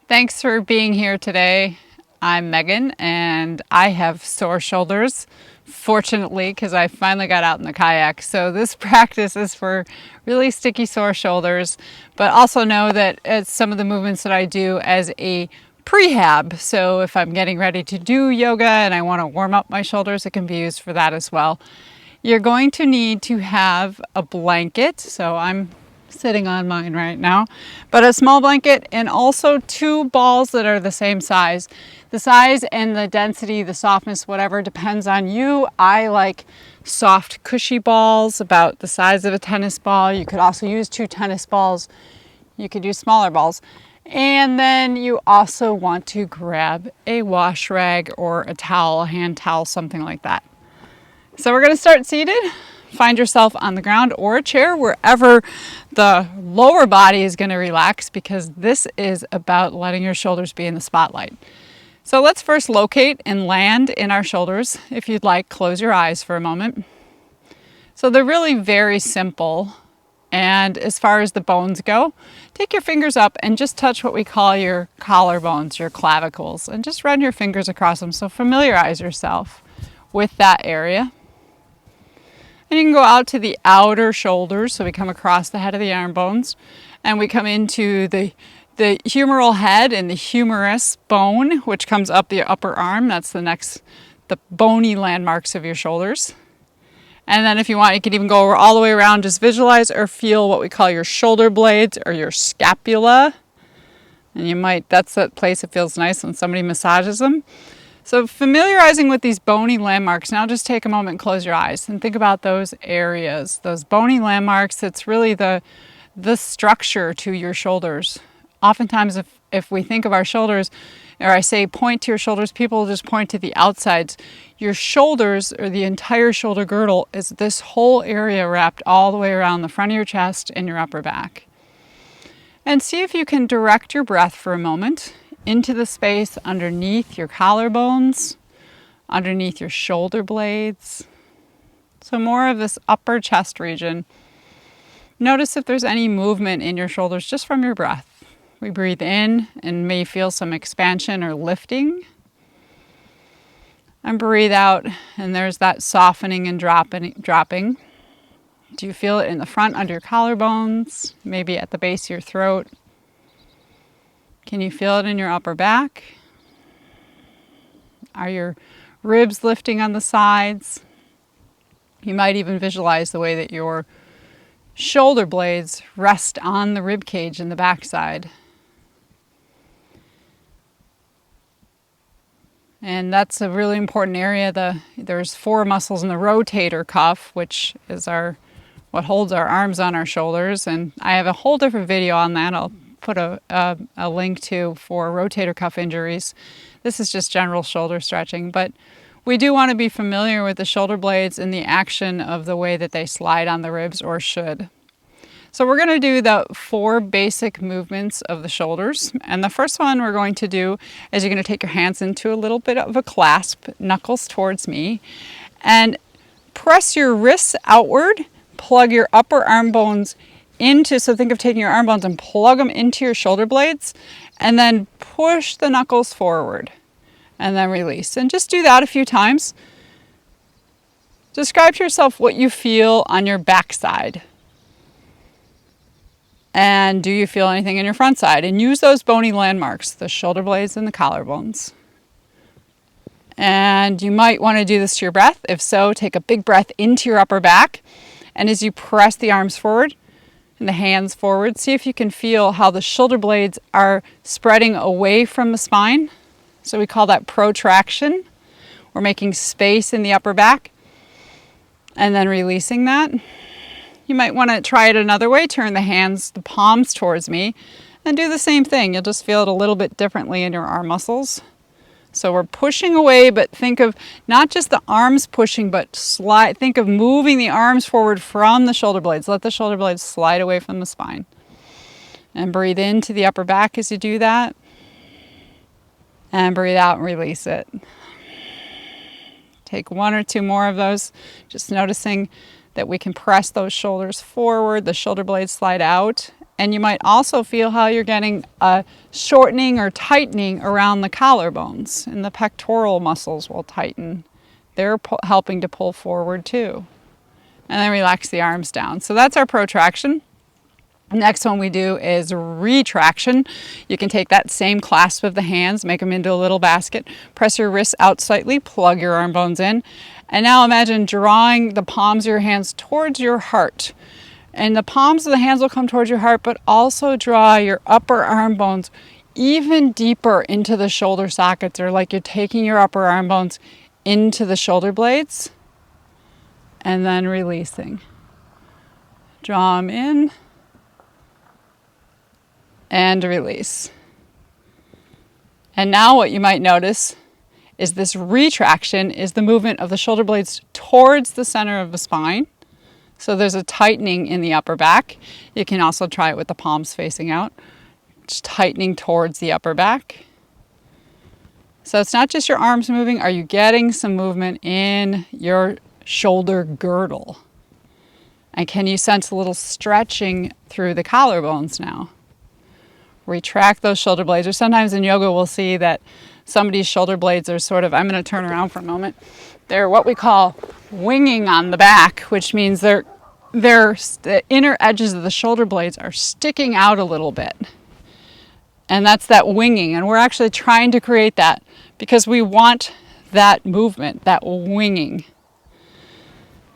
Thanks for being here today. I'm Megan and I have sore shoulders, fortunately, because I finally got out in the kayak. So this practice is for really sticky sore shoulders, but also know that it's some of the movements that I do as a prehab. So if I'm getting ready to do yoga and I want to warm up my shoulders, it can be used for that as well. You're going to need to have a blanket. So I'm sitting on mine right now, but a small blanket and also two balls that are the same size. The size and the density, the softness, whatever, depends on you. I like soft, cushy balls about the size of a tennis ball. You could also use two tennis balls. You could use smaller balls. And then you also want to grab a wash rag or a towel, a hand towel, something like that. So we're going to start seated. Find yourself on the ground or a chair, wherever the lower body is going to relax, because this is about letting your shoulders be in the spotlight. So let's first locate and land in our shoulders. If you'd like, close your eyes for a moment. So they're really very simple. And as far as the bones go, take your fingers up and just touch what we call your collarbones, your clavicles, and just run your fingers across them. So familiarize yourself with that area. And you can go out to the outer shoulders, so we come across the head of the arm bones, and we come into the humeral head and the humerus bone, which comes up the upper arm. That's the bony landmarks of your shoulders. And then if you want, you can even go all the way around, just visualize or feel what we call your shoulder blades or your scapula. And that's that place that feels nice when somebody massages them. So familiarizing with these bony landmarks, now just take a moment and close your eyes and think about those areas, those bony landmarks. It's really the structure to your shoulders. Oftentimes if we think of our shoulders, or I say point to your shoulders, people just point to the outsides. Your shoulders, or the entire shoulder girdle, is this whole area wrapped all the way around the front of your chest and your upper back. And see if you can direct your breath for a moment into the space underneath your collarbones, underneath your shoulder blades. So more of this upper chest region. Notice if there's any movement in your shoulders just from your breath. We breathe in and may feel some expansion or lifting. And breathe out, and there's that softening and dropping. Do you feel it in the front under your collarbones, maybe at the base of your throat? Can you feel it in your upper back? Are your ribs lifting on the sides? You might even visualize the way that your shoulder blades rest on the rib cage in the backside. And that's a really important area. There's 4 muscles in the rotator cuff, which is what holds our arms on our shoulders. And I have a whole different video on that. I'll put a link to for rotator cuff injuries. This is just general shoulder stretching, but we do want to be familiar with the shoulder blades and the action of the way that they slide on the ribs, or should. So we're going to do the 4 basic movements of the shoulders. And the first one we're going to do is you're going to take your hands into a little bit of a clasp, knuckles towards me, and press your wrists outward, plug your upper arm bones into, so think of taking your arm bones and plug them into your shoulder blades, and then push the knuckles forward and then release. And just do that a few times. Describe to yourself what you feel on your backside. And do you feel anything in your front side? And use those bony landmarks, the shoulder blades and the collarbones. And you might want to do this to your breath. If so, take a big breath into your upper back. And as you press the arms forward and the hands forward, see if you can feel how the shoulder blades are spreading away from the spine. So we call that protraction. We're making space in the upper back and then releasing that. You might want to try it another way. Turn the palms towards me, and do the same thing. You'll just feel it a little bit differently in your arm muscles. So we're pushing away, but think of not just the arms pushing, but think of moving the arms forward from the shoulder blades. Let the shoulder blades slide away from the spine. And breathe into the upper back as you do that. And breathe out and release it. Take 1 or 2 more of those, just noticing that we can press those shoulders forward, the shoulder blades slide out, And you might also feel how you're getting a shortening or tightening around the collarbones, and the pectoral muscles will tighten. They're helping to pull forward too. And then relax the arms down. So that's our protraction. Next one we do is retraction. You can take that same clasp of the hands, make them into a little basket, press your wrists out slightly, plug your arm bones in, and now imagine drawing the palms of your hands towards your heart. And the palms of the hands will come towards your heart, but also draw your upper arm bones even deeper into the shoulder sockets, or like you're taking your upper arm bones into the shoulder blades, and then releasing. Draw them in and release. And now what you might notice is this retraction is the movement of the shoulder blades towards the center of the spine. So there's a tightening in the upper back. You can also try it with the palms facing out. Just tightening towards the upper back. So it's not just your arms moving. Are you getting some movement in your shoulder girdle? And can you sense a little stretching through the collarbones now? Retract those shoulder blades. Or sometimes in yoga we'll see that somebody's shoulder blades are sort of, I'm going to turn around for a moment, they're what we call winging on the back, which means the inner edges of the shoulder blades are sticking out a little bit. And that's that winging. And we're actually trying to create that because we want that movement, that winging.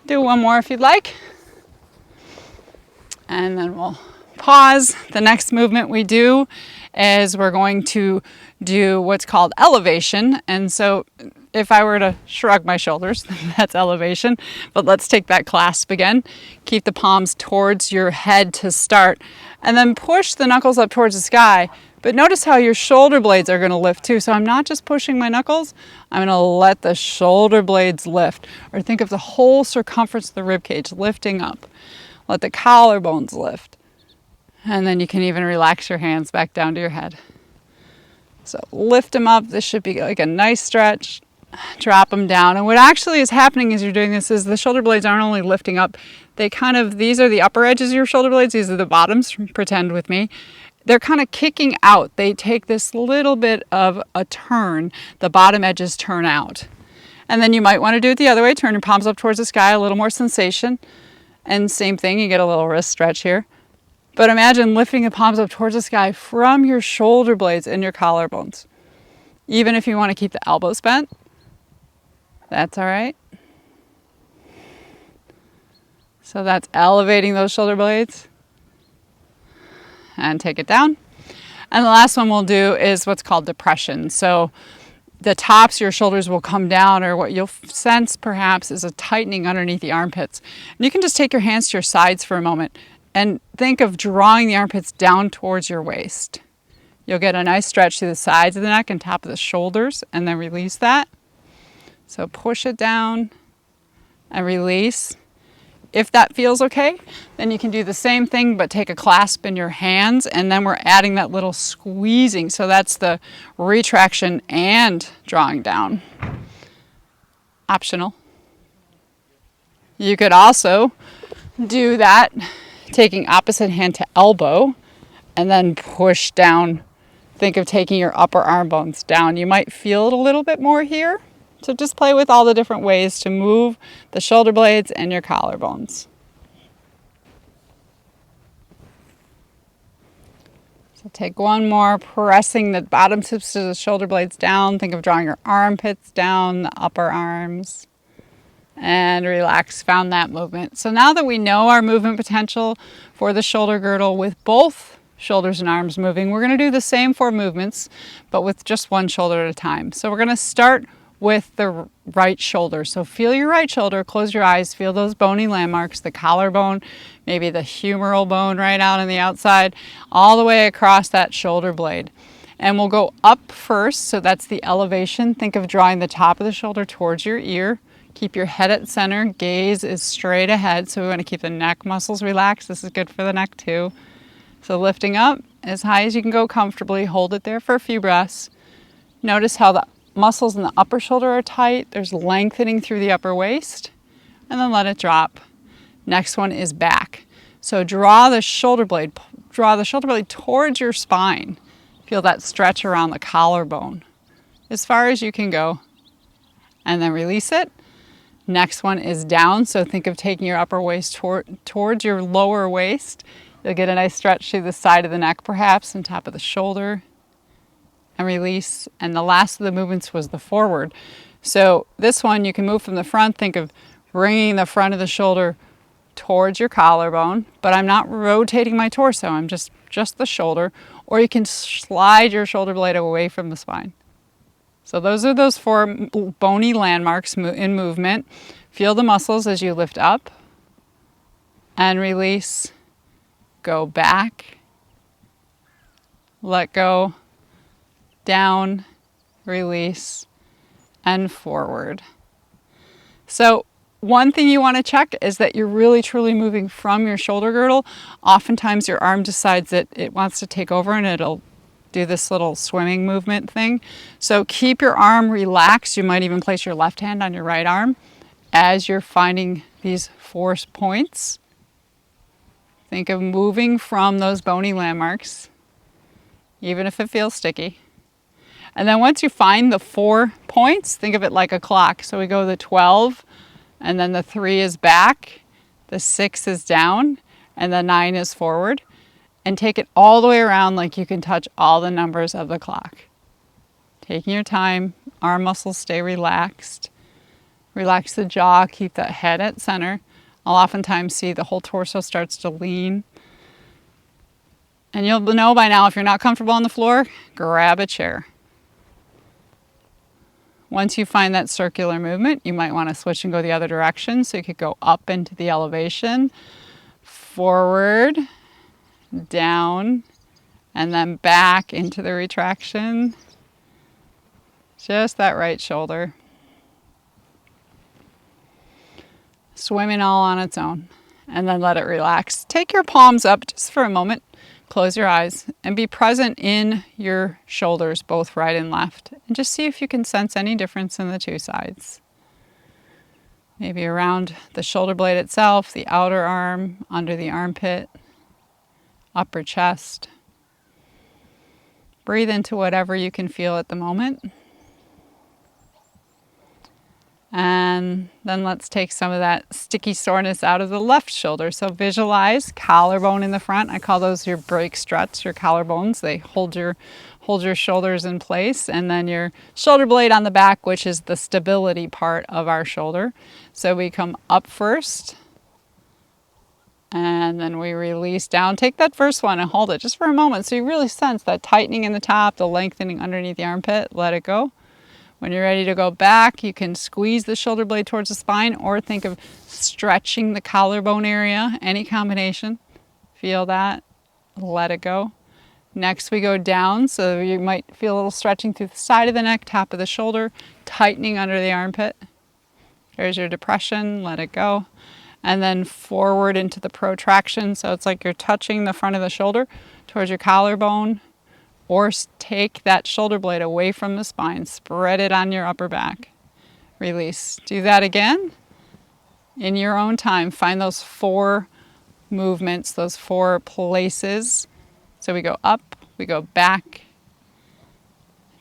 Do one more if you'd like. And then we'll pause. The next movement we do is we're going to do what's called elevation. And so if I were to shrug my shoulders, that's elevation. But let's take that clasp again. Keep the palms towards your head to start. And then push the knuckles up towards the sky. But notice how your shoulder blades are going to lift too. So I'm not just pushing my knuckles. I'm going to let the shoulder blades lift. Or think of the whole circumference of the rib cage lifting up. Let the collarbones lift. And then you can even relax your hands back down to your head. So lift them up. This should be like a nice stretch. Drop them down. And what actually is happening as you're doing this is the shoulder blades aren't only lifting up. These are the upper edges of your shoulder blades. These are the bottoms. Pretend with me. They're kind of kicking out. They take this little bit of a turn. The bottom edges turn out. And then you might want to do it the other way. Turn your palms up towards the sky. A little more sensation. And same thing. You get a little wrist stretch here. But imagine lifting the palms up towards the sky from your shoulder blades and your collarbones. Even if you want to keep the elbows bent, that's all right. So that's elevating those shoulder blades. And take it down. And the last one we'll do is what's called depression. So the tops of your shoulders will come down, or what you'll sense perhaps is a tightening underneath the armpits. And you can just take your hands to your sides for a moment and think of drawing the armpits down towards your waist. You'll get a nice stretch through the sides of the neck and top of the shoulders, and then release that. So push it down and release. If that feels okay, then you can do the same thing, but take a clasp in your hands, and then we're adding that little squeezing. So that's the retraction and drawing down. Optional. You could also do that taking opposite hand to elbow and then push down. Think of taking your upper arm bones down. You might feel it a little bit more here. So just play with all the different ways to move the shoulder blades and your collarbones. So take one more, pressing the bottom tips of the shoulder blades down. Think of drawing your armpits down, the upper arms. And relax, found that movement. So now that we know our movement potential for the shoulder girdle with both shoulders and arms moving, we're going to do the same 4 movements, but with just one shoulder at a time. So we're going to start with the right shoulder. So feel your right shoulder, close your eyes, feel those bony landmarks, the collarbone, maybe the humeral bone right out on the outside, all the way across that shoulder blade. And we'll go up first, so that's the elevation. Think of drawing the top of the shoulder towards your ear. Keep your head at center, gaze is straight ahead, so we want to keep the neck muscles relaxed. This is good for the neck too. So lifting up as high as you can go comfortably, hold it there for a few breaths. Notice how the muscles in the upper shoulder are tight. There's lengthening through the upper waist, and then let it drop. Next one is back. So draw the shoulder blade draw the shoulder blade towards your spine. Feel that stretch around the collarbone as far as you can go. And then release it. Next one is down, so think of taking your upper waist towards your lower waist. You'll get a nice stretch through the side of the neck perhaps and top of the shoulder. And release. And the last of the movements was the forward. So this one you can move from the front. Think of bringing the front of the shoulder towards your collarbone, but I'm not rotating my torso. I'm just the shoulder. Or you can slide your shoulder blade away from the spine. So those are those 4 bony landmarks in movement. Feel the muscles as you lift up and release. Go back, let go, down, release, and forward. So one thing you want to check is that you're really truly moving from your shoulder girdle. Oftentimes your arm decides that it wants to take over and it'll do this little swimming movement thing. So keep your arm relaxed. You might even place your left hand on your right arm as you're finding these 4 points. Think of moving from those bony landmarks, even if it feels sticky. And then once you find the 4 points, think of it like a clock. So we go the 12, and then the 3 is back, the 6 is down, and the 9 is forward. And take it all the way around like you can touch all the numbers of the clock. Taking your time, arm muscles stay relaxed. Relax the jaw, keep that head at center. I'll oftentimes see the whole torso starts to lean. And you'll know by now if you're not comfortable on the floor, grab a chair. Once you find that circular movement, you might want to switch and go the other direction. So you could go up into the elevation, forward, down, and then back into the retraction. Just that right shoulder. Swimming all on its own. And then let it relax. Take your palms up just for a moment. Close your eyes and be present in your shoulders, both right and left. And just see if you can sense any difference in the 2 sides. Maybe around the shoulder blade itself, the outer arm, under the armpit, upper chest. Breathe into whatever you can feel at the moment. And then let's take some of that sticky soreness out of the left shoulder. So visualize collarbone in the front. I call those your brake struts, your collarbones. They hold your shoulders in place. And then your shoulder blade on the back, which is the stability part of our shoulder. So we come up first. And then we release down. Take that first one and hold it just for a moment. So you really sense that tightening in the top, the lengthening underneath the armpit. Let it go. When you're ready to go back, you can squeeze the shoulder blade towards the spine or think of stretching the collarbone area, any combination. Feel that. Let it go. Next we go down, so you might feel a little stretching through the side of the neck, top of the shoulder, tightening under the armpit. There's your depression. Let it go. And then forward into the protraction. So it's like you're touching the front of the shoulder towards your collarbone. Or take that shoulder blade away from the spine. Spread it on your upper back. Release. Do that again. In your own time, find those 4 movements, those 4 places. So we go up, we go back,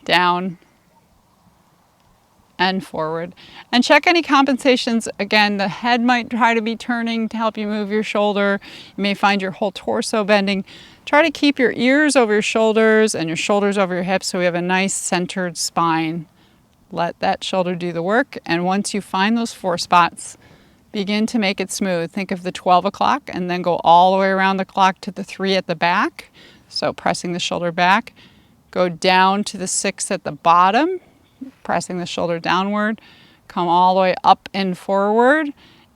down, and forward. And check any compensations. Again, the head might try to be turning to help you move your shoulder. You may find your whole torso bending. Try to keep your ears over your shoulders and your shoulders over your hips so we have a nice centered spine. Let that shoulder do the work. And once you find those 4 spots, begin to make it smooth. Think of the 12 o'clock and then go all the way around the clock to the 3 at the back. So pressing the shoulder back. Go down to the 6 at the bottom, pressing the shoulder downward. Come all the way up and forward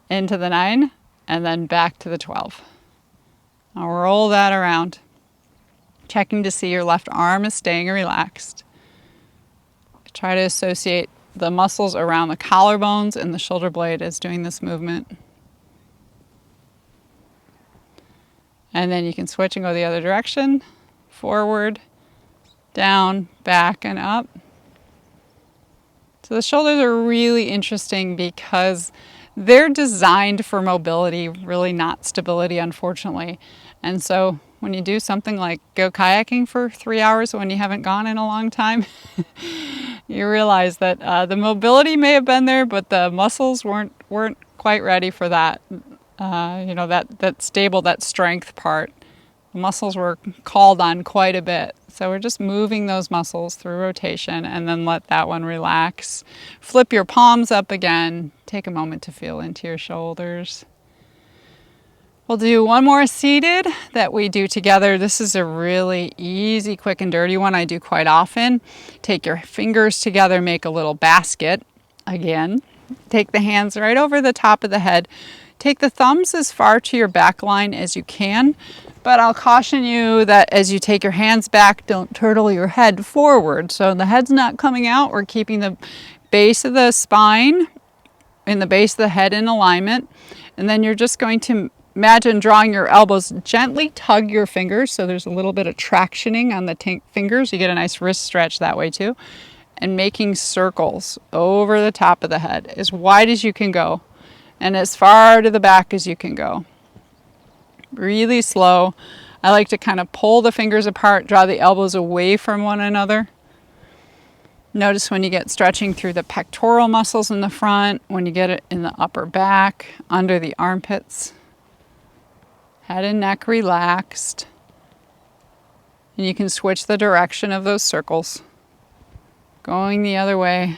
into the 9 and then back to the 12. Now roll that around, checking to see your left arm is staying relaxed. Try to associate the muscles around the collarbones and the shoulder blade as doing this movement. And then you can switch and go the other direction, forward, down, back, and up. So the shoulders are really interesting because they're designed for mobility, really not stability, unfortunately. And so when you do something like go kayaking for 3 hours when you haven't gone in a long time. You realize that the mobility may have been there, but the muscles weren't quite ready for that. You know, that stable, that strength part. The muscles were called on quite a bit. So we're just moving those muscles through rotation and then let that one relax. Flip your palms up again. Take a moment to feel into your shoulders. We'll do one more seated that we do together. This is a really easy, quick and dirty one I do quite often. Take your fingers together, make a little basket. Again, take the hands right over the top of the head. Take the thumbs as far to your back line as you can, but I'll caution you that as you take your hands back, don't turtle your head forward. So the head's not coming out. We're keeping the base of the spine and the base of the head in alignment. And then you're just going to imagine drawing your elbows, gently tug your fingers so there's a little bit of tractioning on the fingers. You get a nice wrist stretch that way too. And making circles over the top of the head as wide as you can go and as far to the back as you can go. Really slow. I like to kind of pull the fingers apart, draw the elbows away from one another. Notice when you get stretching through the pectoral muscles in the front, when you get it in the upper back, under the armpits. Head and neck relaxed. And you can switch the direction of those circles. Going the other way.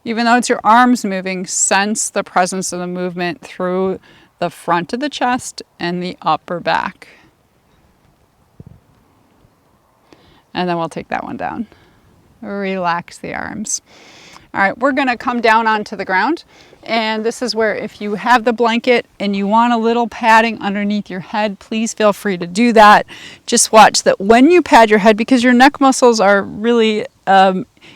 Even though it's your arms moving, sense the presence of the movement through the front of the chest and the upper back. And then we'll take that one down. Relax the arms. All right, we're going to come down onto the ground. And this is where if you have the blanket and you want a little padding underneath your head, please feel free to do that. Just watch that when you pad your head, because your neck muscles are really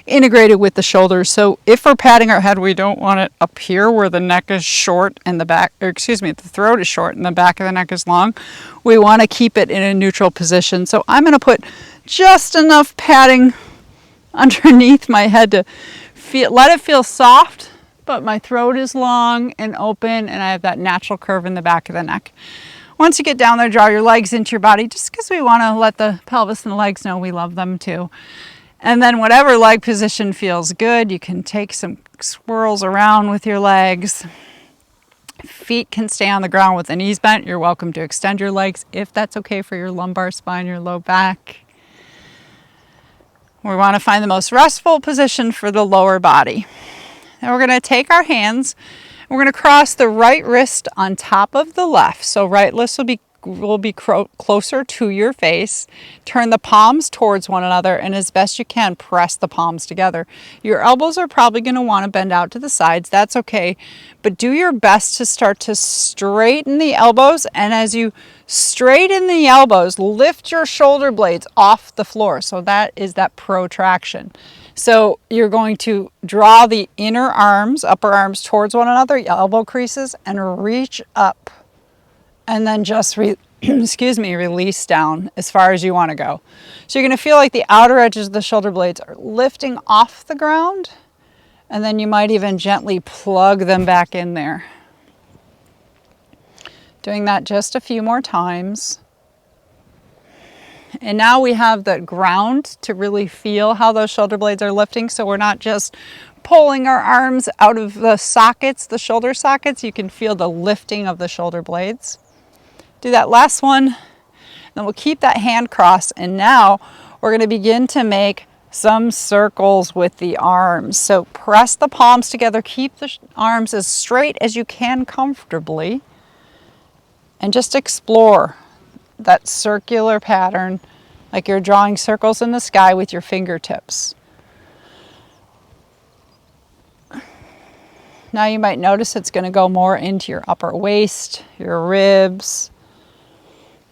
integrated with the shoulders. So if we're padding our head, we don't want it up here where the neck is short and the back, or excuse me, the throat is short and the back of the neck is long. We want to keep it in a neutral position. So I'm going to put just enough padding underneath my head to let it feel soft, but my throat is long and open and I have that natural curve in the back of the neck. Once you get down there, draw your legs into your body just because we want to let the pelvis and the legs know we love them too. And then whatever leg position feels good, you can take some swirls around with your legs. Feet can stay on the ground with the knees bent. You're welcome to extend your legs if that's okay for your lumbar spine, your low back. We want to find the most restful position for the lower body. Now we're going to take our hands, we're going to cross the right wrist on top of the left. So right wrist will be closer to your face. Turn the palms towards one another and as best you can, press the palms together. Your elbows are probably going to want to bend out to the sides. That's okay. But do your best to start to straighten the elbows. And as you straighten the elbows, lift your shoulder blades off the floor. So that is that protraction. So you're going to draw the inner arms, upper arms towards one another, elbow creases, and reach up. And then just, release down as far as you want to go. So you're going to feel like the outer edges of the shoulder blades are lifting off the ground. And then you might even gently plug them back in there. Doing that just a few more times. And now we have the ground to really feel how those shoulder blades are lifting. So we're not just pulling our arms out of the sockets, the shoulder sockets. You can feel the lifting of the shoulder blades. Do that last one. Then we'll keep that hand crossed. And now we're going to begin to make some circles with the arms. So press the palms together. Keep the arms as straight as you can comfortably. And just explore that circular pattern like you're drawing circles in the sky with your fingertips. Now you might notice it's going to go more into your upper waist, your ribs.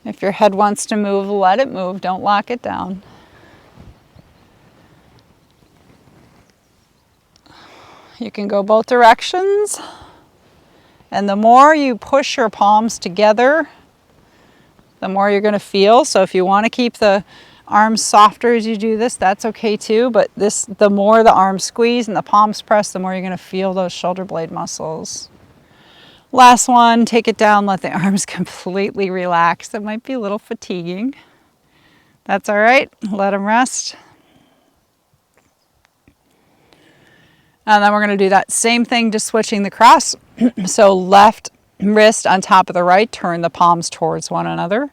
If your head wants to move, let it move. Don't lock it down. You can go both directions. And the more you push your palms together, the more you're going to feel. So if you want to keep the arms softer as you do this, that's okay too. But the more the arms squeeze and the palms press, the more you're going to feel those shoulder blade muscles. Last one, take it down, let the arms completely relax. That might be a little fatiguing. That's all right, let them rest. And then we're gonna do that same thing, just switching the cross. So left wrist on top of the right, turn the palms towards one another.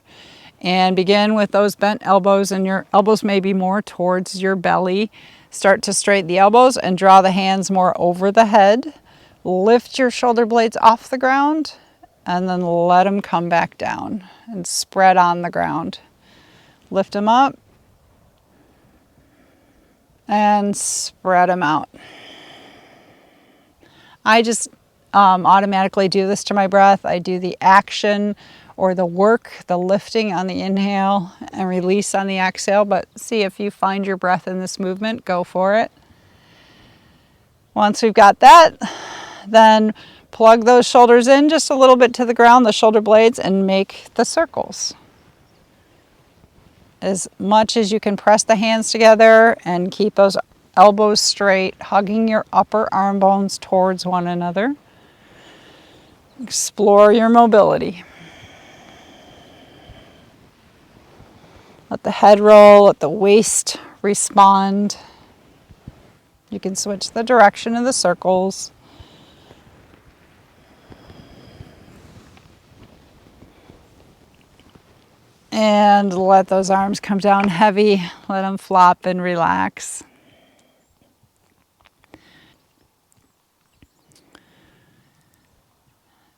And begin with those bent elbows, and your elbows may be more towards your belly. Start to straighten the elbows and draw the hands more over the head. Lift your shoulder blades off the ground and then let them come back down and spread on the ground. Lift them up and spread them out. I just automatically do this to my breath. I do the action or the work, the lifting on the inhale and release on the exhale, but see if you find your breath in this movement, go for it. Once we've got that, then plug those shoulders in just a little bit to the ground, the shoulder blades, and make the circles. As much as you can press the hands together and keep those elbows straight, hugging your upper arm bones towards one another. Explore your mobility. Let the head roll, let the waist respond. You can switch the direction of the circles. And let those arms come down heavy. Let them flop and relax.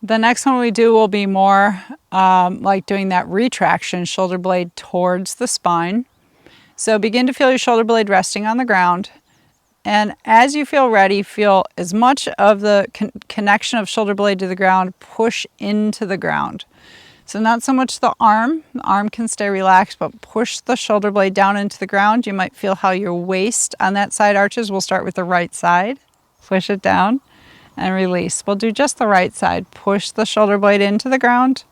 The next one we do will be more like doing that retraction, shoulder blade towards the spine. So begin to feel your shoulder blade resting on the ground. And as you feel ready, feel as much of the connection of shoulder blade to the ground, push into the ground. So not so much the arm can stay relaxed, but push the shoulder blade down into the ground. You might feel how your waist on that side arches. We'll start with the right side, push it down and release. We'll do just the right side, push the shoulder blade into the ground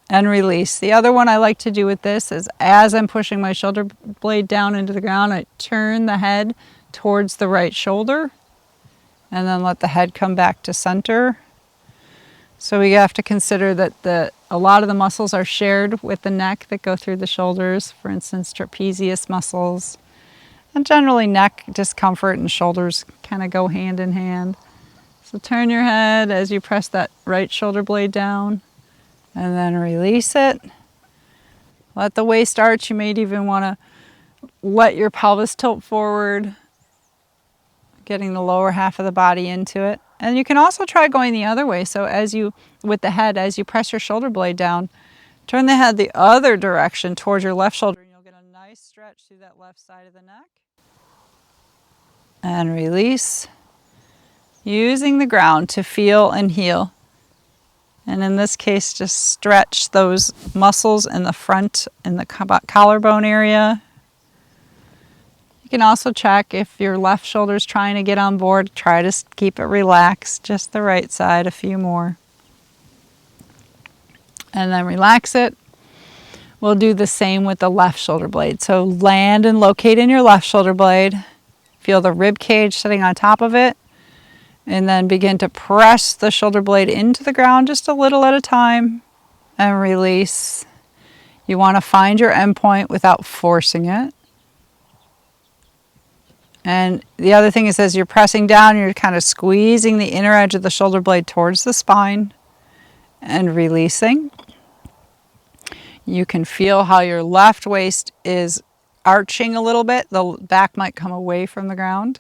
and release. The other one I like to do with this is as I'm pushing my shoulder blade down into the ground, I turn the head towards the right shoulder and then let the head come back to center. So we have to consider that a lot of the muscles are shared with the neck that go through the shoulders, for instance, trapezius muscles. And generally neck discomfort and shoulders kind of go hand in hand. So turn your head as you press that right shoulder blade down and then release it. Let the waist arch. You may even want to let your pelvis tilt forward, getting the lower half of the body into it. And you can also try going the other way. So with the head, as you press your shoulder blade down, turn the head the other direction towards your left shoulder, and you'll get a nice stretch through that left side of the neck. And release, using the ground to feel and heal. And in this case, just stretch those muscles in the front, in the collarbone area. You can also check if your left shoulder is trying to get on board. Try to keep it relaxed, just the right side, a few more. And then relax it. We'll do the same with the left shoulder blade. So land and locate in your left shoulder blade. Feel the rib cage sitting on top of it. And then begin to press the shoulder blade into the ground just a little at a time and release. You want to find your end point without forcing it. And the other thing is, as you're pressing down, you're kind of squeezing the inner edge of the shoulder blade towards the spine and releasing. You can feel how your left waist is arching a little bit. The back might come away from the ground.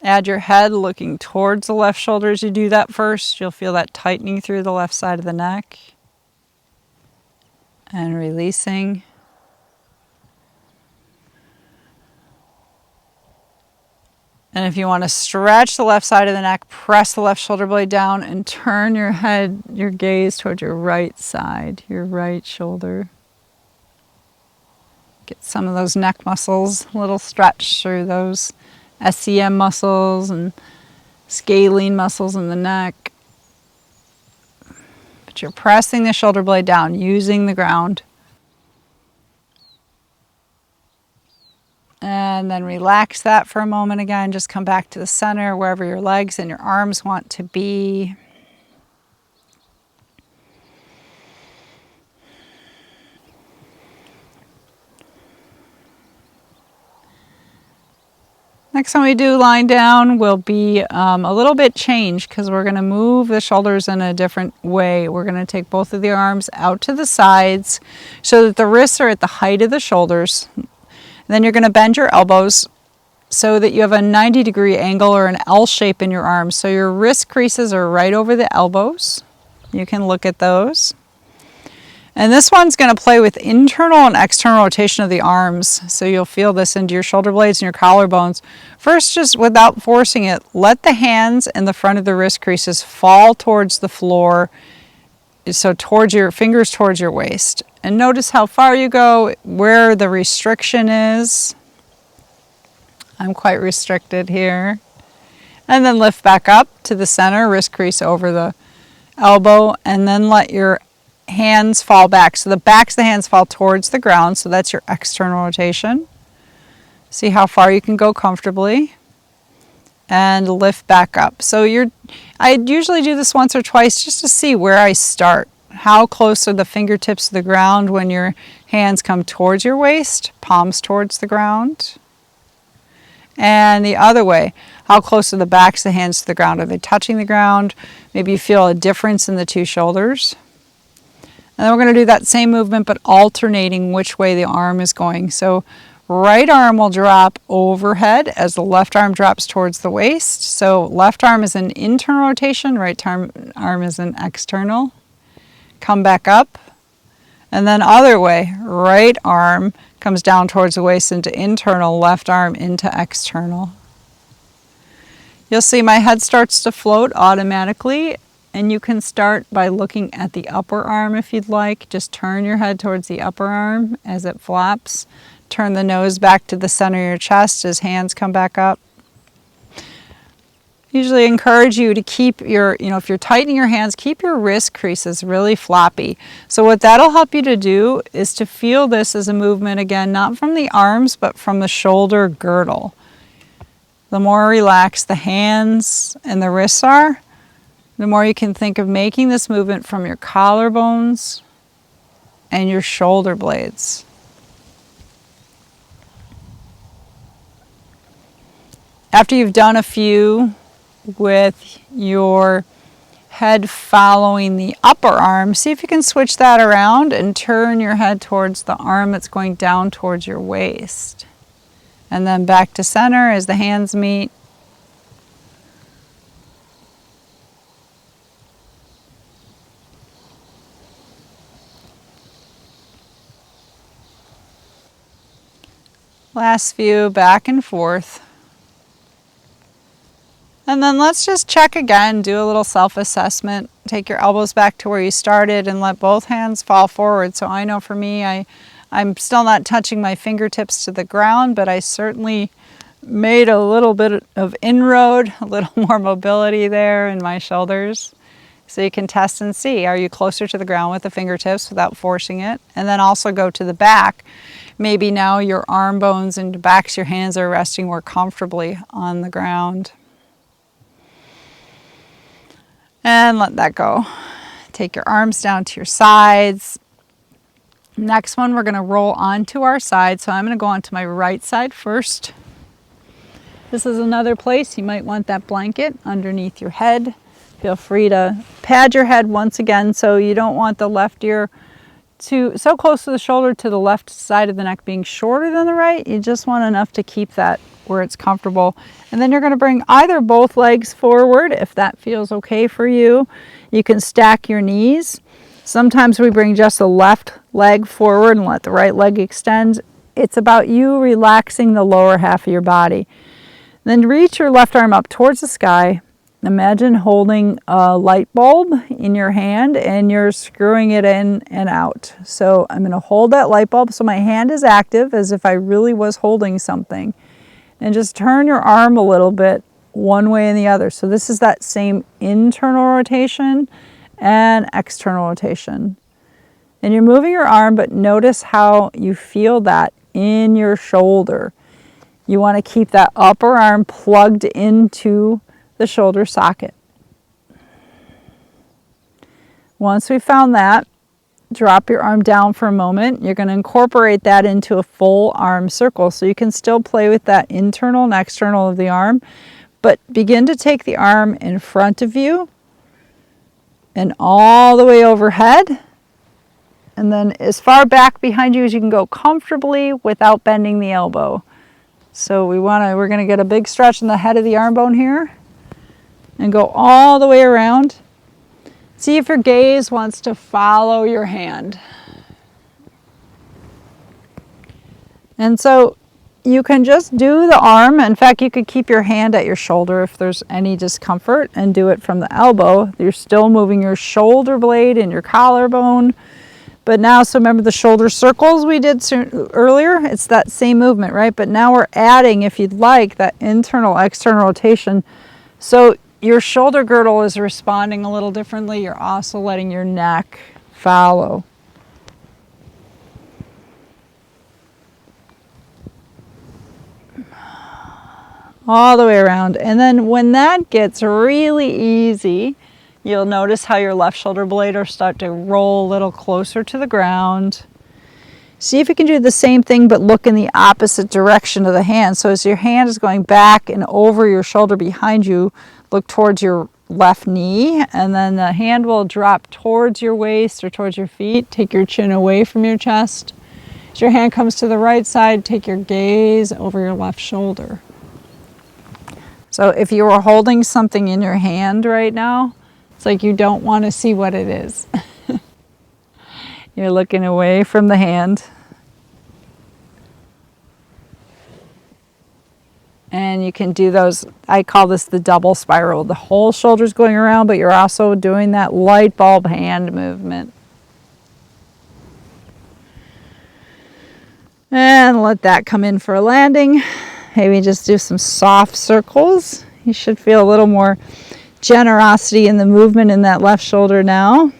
Add your head looking towards the left shoulder as you do that first. You'll feel that tightening through the left side of the neck. And releasing. And if you want to stretch the left side of the neck, press the left shoulder blade down and turn your head, your gaze towards your right side, your right shoulder. Get some of those neck muscles, a little stretch through those SCM muscles and scalene muscles in the neck. But you're pressing the shoulder blade down, using the ground. And then relax that for a moment again. Just come back to the center, wherever your legs and your arms want to be. Next time we do lying down will be a little bit changed because we're going to move the shoulders in a different way. We're going to take both of the arms out to the sides so that the wrists are at the height of the shoulders. And then you're going to bend your elbows so that you have a 90-degree angle or an L shape in your arms. So your wrist creases are right over the elbows. You can look at those. And this one's going to play with internal and external rotation of the arms. So you'll feel this into your shoulder blades and your collarbones. First, just without forcing it, let the hands and the front of the wrist creases fall towards the floor. So towards your fingers towards your waist. And notice how far you go, where the restriction is. I'm quite restricted here. And then lift back up to the center, wrist crease over the elbow, and then let your hands fall back. So the backs of the hands fall towards the ground, so that's your external rotation. See how far you can go comfortably. And lift back up. So I usually do this once or twice just to see where I start. How close are the fingertips to the ground when your hands come towards your waist, palms towards the ground. And the other way, how close are the backs of the hands to the ground? Are they touching the ground? Maybe you feel a difference in the two shoulders. And then we're going to do that same movement, but alternating which way the arm is going. So right arm will drop overhead as the left arm drops towards the waist. So left arm is an internal rotation, right arm is an external. Come back up. And then other way, right arm comes down towards the waist into internal, left arm into external. You'll see my head starts to float automatically. And you can start by looking at the upper arm if you'd like. Just turn your head towards the upper arm as it flaps. Turn the nose back to the center of your chest as hands come back up. Usually encourage you to keep your, if you're tightening your hands, keep your wrist creases really floppy. So what that'll help you to do is to feel this as a movement again, not from the arms, but from the shoulder girdle. The more relaxed the hands and the wrists are, the more you can think of making this movement from your collarbones and your shoulder blades. After you've done a few with your head following the upper arm, see if you can switch that around and turn your head towards the arm that's going down towards your waist. And then back to center as the hands meet. Last few, back and forth. And then let's just check again, do a little self-assessment. Take your elbows back to where you started and let both hands fall forward. So I know for me, I'm still not touching my fingertips to the ground, but I certainly made a little bit of inroad, a little more mobility there in my shoulders. So you can test and see, are you closer to the ground with the fingertips without forcing it? And then also go to the back. Maybe now your arm bones and backs, your hands are resting more comfortably on the ground. And let that go. Take your arms down to your sides. Next one, we're going to roll onto our side. So I'm going to go onto my right side first. This is another place you might want that blanket underneath your head. Feel free to pad your head once again so you don't want the left ear so close to the shoulder to the left side of the neck being shorter than the right. You just want enough to keep that where it's comfortable. And then you're going to bring either both legs forward if that feels okay for you. You can stack your knees. Sometimes we bring just the left leg forward and let the right leg extend. It's about you relaxing the lower half of your body. Then reach your left arm up towards the sky. Imagine holding a light bulb in your hand and you're screwing it in and out. So I'm going to hold that light bulb so my hand is active as if I really was holding something. And just turn your arm a little bit one way and the other. So this is that same internal rotation and external rotation. And you're moving your arm, but notice how you feel that in your shoulder. You want to keep that upper arm plugged into the shoulder socket. Once we found that, drop your arm down for a moment. You're going to incorporate that into a full arm circle. So you can still play with that internal and external of the arm, but begin to take the arm in front of you and all the way overhead. And then as far back behind you as you can go comfortably without bending the elbow. So we're going to get a big stretch in the head of the arm bone here and go all the way around. See if your gaze wants to follow your hand. And so you can just do the arm. In fact, you could keep your hand at your shoulder if there's any discomfort and do it from the elbow. You're still moving your shoulder blade and your collarbone. But now, so remember the shoulder circles we did earlier? It's that same movement, right? But now we're adding, if you'd like, that internal, external rotation. So your shoulder girdle is responding a little differently. You're also letting your neck follow. All the way around. And then when that gets really easy, you'll notice how your left shoulder blade will start to roll a little closer to the ground. See if you can do the same thing, but look in the opposite direction of the hand. So as your hand is going back and over your shoulder behind you, look towards your left knee, and then the hand will drop towards your waist or towards your feet. Take your chin away from your chest. As your hand comes to the right side, take your gaze over your left shoulder. So if you were holding something in your hand right now, it's like you don't want to see what it is. You're looking away from the hand. And you can do those, I call this the double spiral. The whole shoulder's going around, but you're also doing that light bulb hand movement. And let that come in for a landing. Maybe just do some soft circles. You should feel a little more generosity in the movement in that left shoulder now.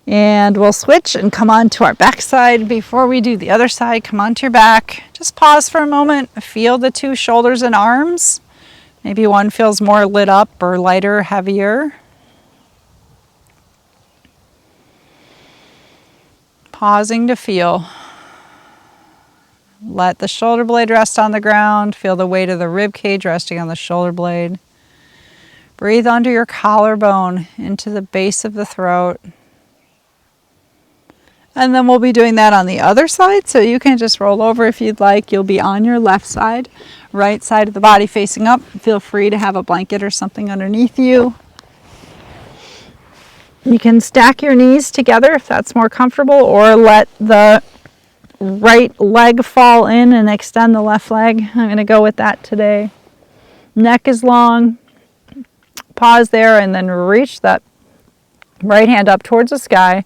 And we'll switch and come on to our back side. Before we do the other side, come on to your back. Just pause for a moment. Feel the two shoulders and arms. Maybe one feels more lit up or lighter, heavier. Pausing to feel. Let the shoulder blade rest on the ground. Feel the weight of the rib cage resting on the shoulder blade. Breathe under your collarbone into the base of the throat. And then we'll be doing that on the other side. So you can just roll over if you'd like. You'll be on your left side, right side of the body facing up. Feel free to have a blanket or something underneath you. You can stack your knees together if that's more comfortable, or let the right leg fall in and extend the left leg. I'm going to go with that today. Neck is long. Pause there and then reach that right hand up towards the sky.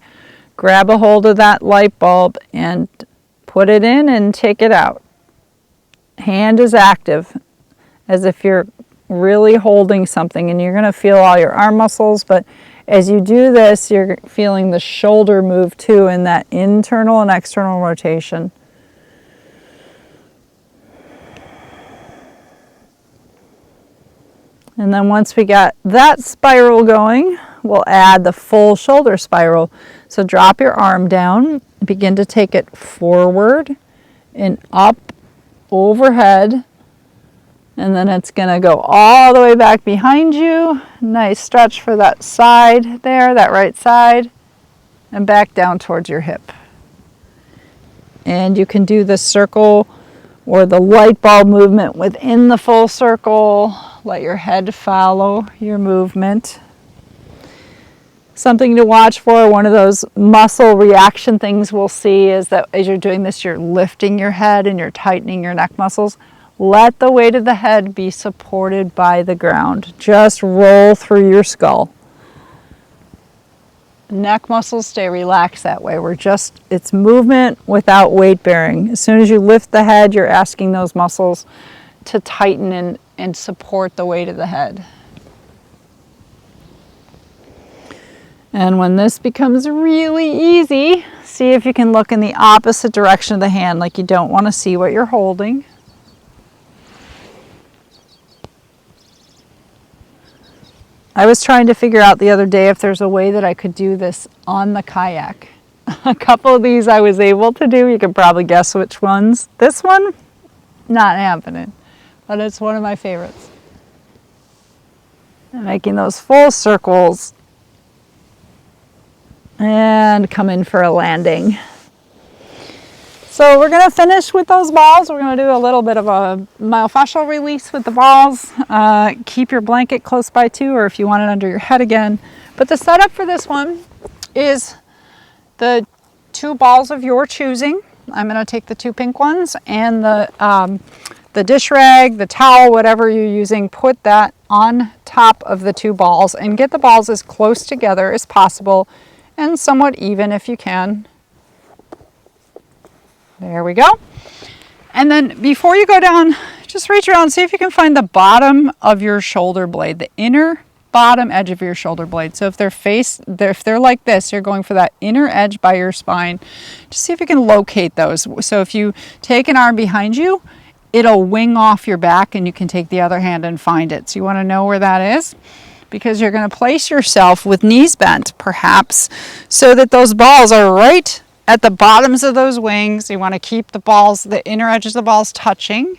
Grab a hold of that light bulb and put it in and take it out. Hand is active, as if you're really holding something, and you're going to feel all your arm muscles, but as you do this, you're feeling the shoulder move too in that internal and external rotation. And then once we got that spiral going, we'll add the full shoulder spiral. So drop your arm down, begin to take it forward and up overhead. And then it's going to go all the way back behind you. Nice stretch for that side there, that right side. And back down towards your hip. And you can do the circle or the light bulb movement within the full circle. Let your head follow your movement. Something to watch for, one of those muscle reaction things we'll see is that as you're doing this, you're lifting your head and you're tightening your neck muscles. Let the weight of the head be supported by the ground. Just roll through your skull. Neck muscles stay relaxed that way. It's movement without weight bearing. As soon as you lift the head, you're asking those muscles to tighten and support the weight of the head. And when this becomes really easy, see if you can look in the opposite direction of the hand, like you don't want to see what you're holding. I was trying to figure out the other day if there's a way that I could do this on the kayak. A couple of these I was able to do. You can probably guess which ones. This one, not happening, but it's one of my favorites. And making those full circles and come in for a landing. So we're going to finish with those balls. We're going to do a little bit of a myofascial release with the balls. Keep your blanket close by too, or if you want it under your head again. But the setup for this one is the 2 balls of your choosing. I'm going to take the 2 pink ones and the dish rag, the towel, whatever you're using, put that on top of the 2 balls and get the balls as close together as possible and somewhat even if you can. There we go. And then before you go down, just reach around and see if you can find the bottom of your shoulder blade, the inner bottom edge of your shoulder blade. So if they're like this, you're going for that inner edge by your spine. Just see if you can locate those. So if you take an arm behind you, it'll wing off your back and you can take the other hand and find it. So you want to know where that is, because you're going to place yourself with knees bent, perhaps, so that those balls are right at the bottoms of those wings. You want to keep the balls, the inner edges of the balls touching.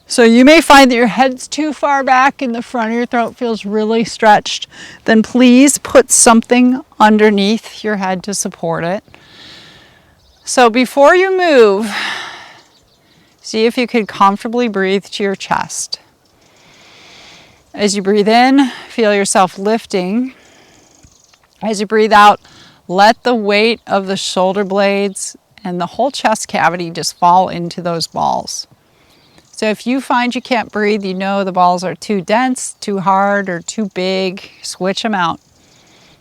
So you may find that your head's too far back and the front of your throat feels really stretched. Then please put something underneath your head to support it. So before you move, see if you can comfortably breathe to your chest. As you breathe in, feel yourself lifting. As you breathe out, let the weight of the shoulder blades and the whole chest cavity just fall into those balls. So if you find you can't breathe, you know the balls are too dense, too hard, or too big, switch them out.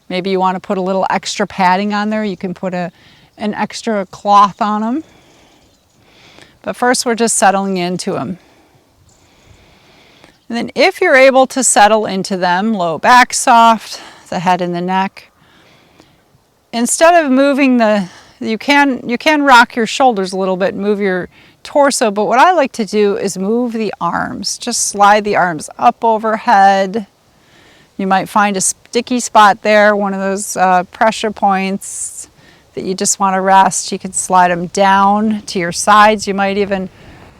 Maybe you want to put a little extra padding on there. You can put an extra cloth on them. But first we're just settling into them. And then if you're able to settle into them, low back soft, the head and the neck, instead of moving you can rock your shoulders a little bit, move your torso, but what I like to do is move the arms. Just slide the arms up overhead. You might find a sticky spot there, one of those pressure points that you just want to rest. You can slide them down to your sides. You might even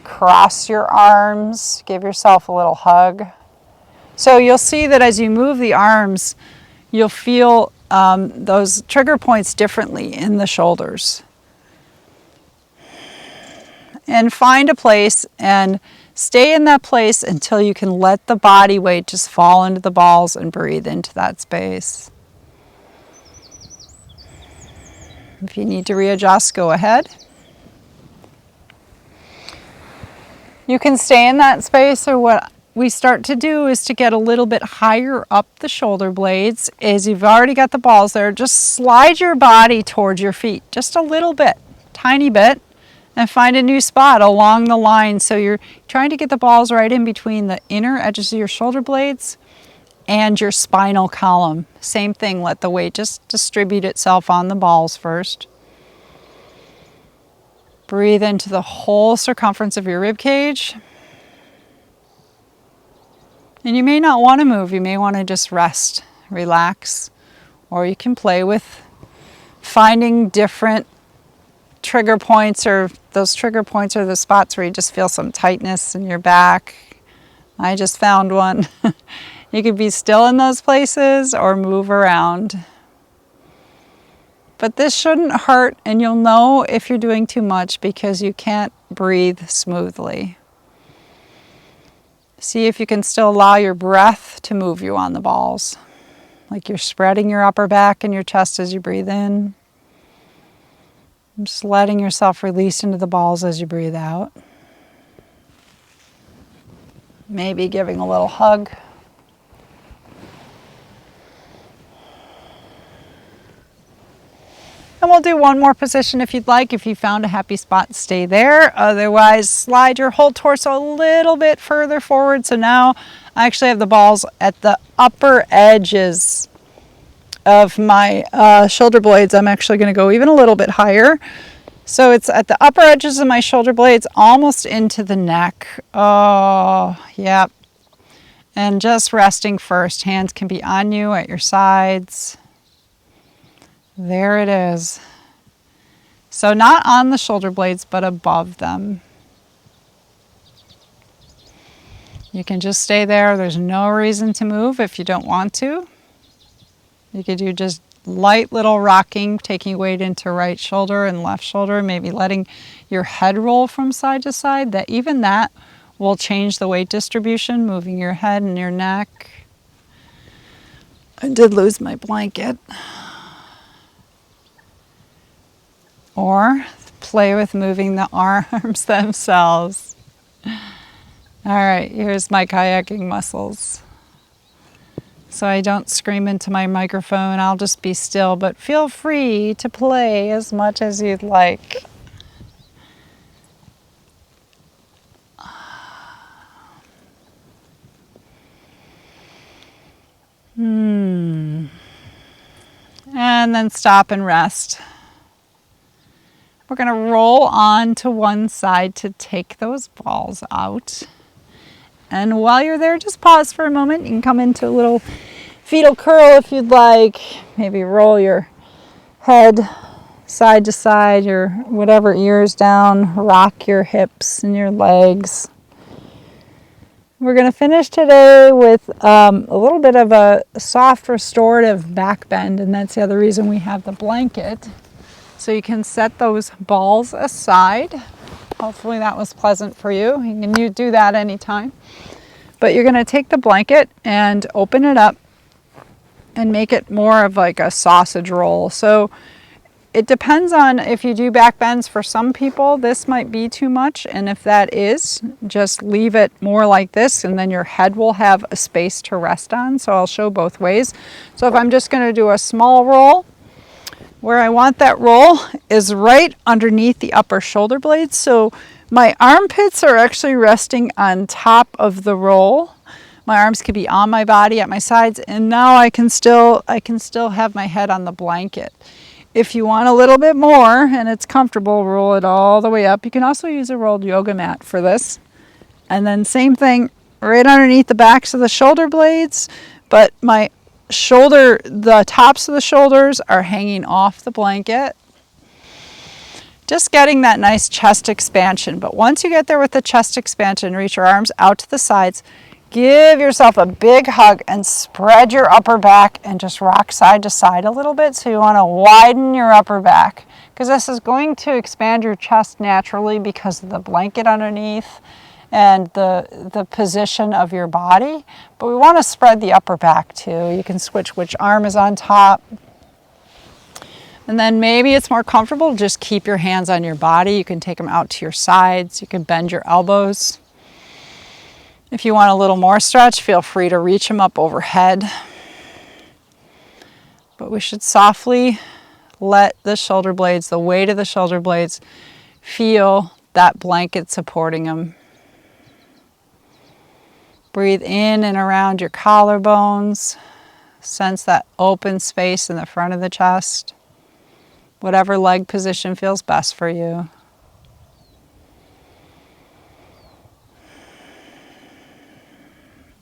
cross your arms, give yourself a little hug. So you'll see that as you move the arms, you'll feel those trigger points differently in the shoulders. And find a place and stay in that place until you can let the body weight just fall into the balls and breathe into that space. If you need to readjust, go ahead. You can stay in that space, or what we start to do is to get a little bit higher up the shoulder blades. As you've already got the balls there, just slide your body towards your feet, just a little bit, tiny bit, and find a new spot along the line. So you're trying to get the balls right in between the inner edges of your shoulder blades and your spinal column. Same thing, let the weight just distribute itself on the balls first. Breathe into the whole circumference of your rib cage. And you may not want to move, you may want to just rest, relax, or you can play with finding different trigger points, or those trigger points are the spots where you just feel some tightness in your back. I just found one. You could be still in those places or move around. But this shouldn't hurt, and you'll know if you're doing too much because you can't breathe smoothly. See if you can still allow your breath to move you on the balls. Like you're spreading your upper back and your chest as you breathe in. Just letting yourself release into the balls as you breathe out. Maybe giving a little hug. And we'll do one more position if you'd like. If you found a happy spot, stay there. Otherwise, slide your whole torso a little bit further forward. So now I actually have the balls at the upper edges of my shoulder blades. I'm actually going to go even a little bit higher. So it's at the upper edges of my shoulder blades, almost into the neck. Oh, yeah. And just resting first. Hands can be on you at your sides. There it is. So not on the shoulder blades, but above them. You can just stay there. There's no reason to move if you don't want to. You could do just light little rocking, taking weight into right shoulder and left shoulder, maybe letting your head roll from side to side. Even that will change the weight distribution, moving your head and your neck. I did lose my blanket. Or play with moving the arms themselves. All right, here's my kayaking muscles. So I don't scream into my microphone, I'll just be still, but feel free to play as much as you'd like. And then stop and rest. We're going to roll on to one side to take those balls out. And while you're there, just pause for a moment. You can come into a little fetal curl if you'd like. Maybe roll your head side to side, your whatever ears down. Rock your hips and your legs. We're going to finish today with a little bit of a soft restorative back bend, and that's the other reason we have the blanket. So you can set those balls aside. Hopefully that was pleasant for you. You can do that anytime. But you're going to take the blanket and open it up and make it more of like a sausage roll. So it depends on if you do back bends. For some people, this might be too much. And if that is, just leave it more like this, and then your head will have a space to rest on. So I'll show both ways. So if I'm just going to do a small roll, where I want that roll is right underneath the upper shoulder blades. So my armpits are actually resting on top of the roll. My arms could be on my body at my sides, and now I can still have my head on the blanket. If you want a little bit more and it's comfortable, roll it all the way up. You can also use a rolled yoga mat for this. And then same thing right underneath the backs of the shoulder blades, but the tops of the shoulders are hanging off the blanket. Just getting that nice chest expansion. But once you get there with the chest expansion, reach your arms out to the sides, give yourself a big hug and spread your upper back and just rock side to side a little bit. So you want to widen your upper back because this is going to expand your chest naturally because of the blanket underneath and the position of your body. But we want to spread the upper back too. You can switch which arm is on top. And then maybe it's more comfortable, just keep your hands on your body. You can take them out to your sides. You can bend your elbows. If you want a little more stretch, feel free to reach them up overhead. But we should softly let the shoulder blades, the weight of the shoulder blades, feel that blanket supporting them. Breathe in and around your collarbones. Sense that open space in the front of the chest. Whatever leg position feels best for you.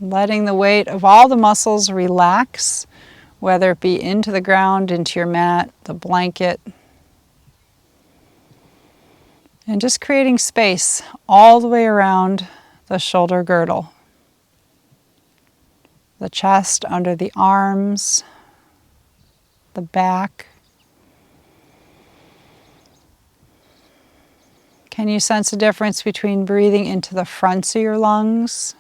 Letting the weight of all the muscles relax, whether it be into the ground, into your mat, the blanket. And just creating space all the way around the shoulder girdle. The chest, under the arms, the back. Can you sense the difference between breathing into the fronts of your lungs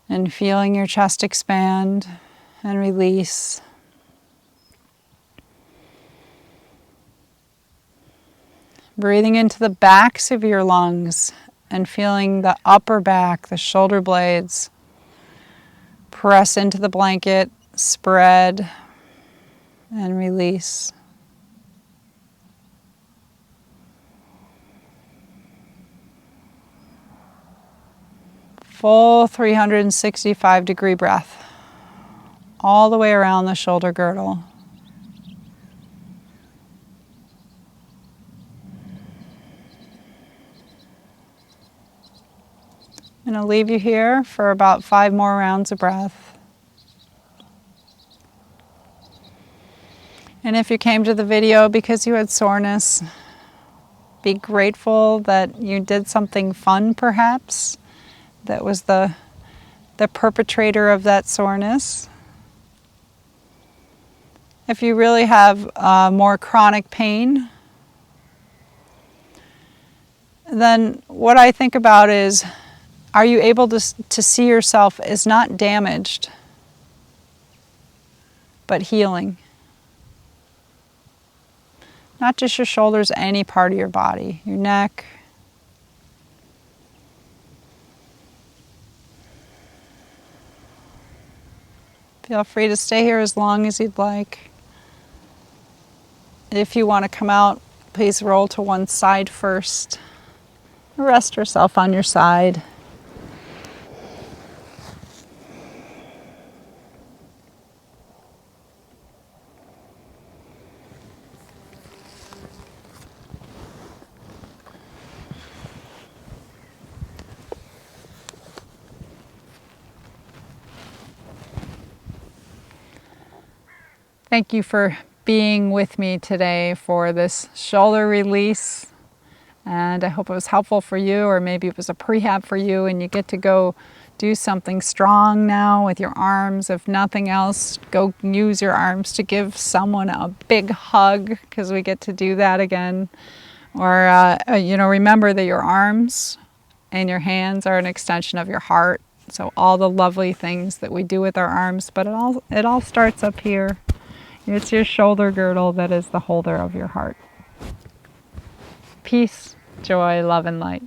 and feeling your chest expand and release? Breathing into the backs of your lungs and feeling the upper back, the shoulder blades, press into the blanket, spread, and release. Full 365-degree breath all the way around the shoulder girdle. I'm going to leave you here for about 5 more rounds of breath. And if you came to the video because you had soreness, be grateful that you did something fun perhaps that was the perpetrator of that soreness. If you really have more chronic pain, then what I think about is, are you able to see yourself as not damaged, but healing? Not just your shoulders, any part of your body, your neck. Feel free to stay here as long as you'd like. If you want to come out, please roll to one side first. Rest yourself on your side. Thank you for being with me today for this shoulder release. And I hope it was helpful for you, or maybe it was a prehab for you and you get to go do something strong now with your arms. If nothing else, go use your arms to give someone a big hug, because we get to do that again. Or, remember that your arms and your hands are an extension of your heart. So all the lovely things that we do with our arms, but it all starts up here. It's your shoulder girdle that is the holder of your heart. Peace, joy, love, and light.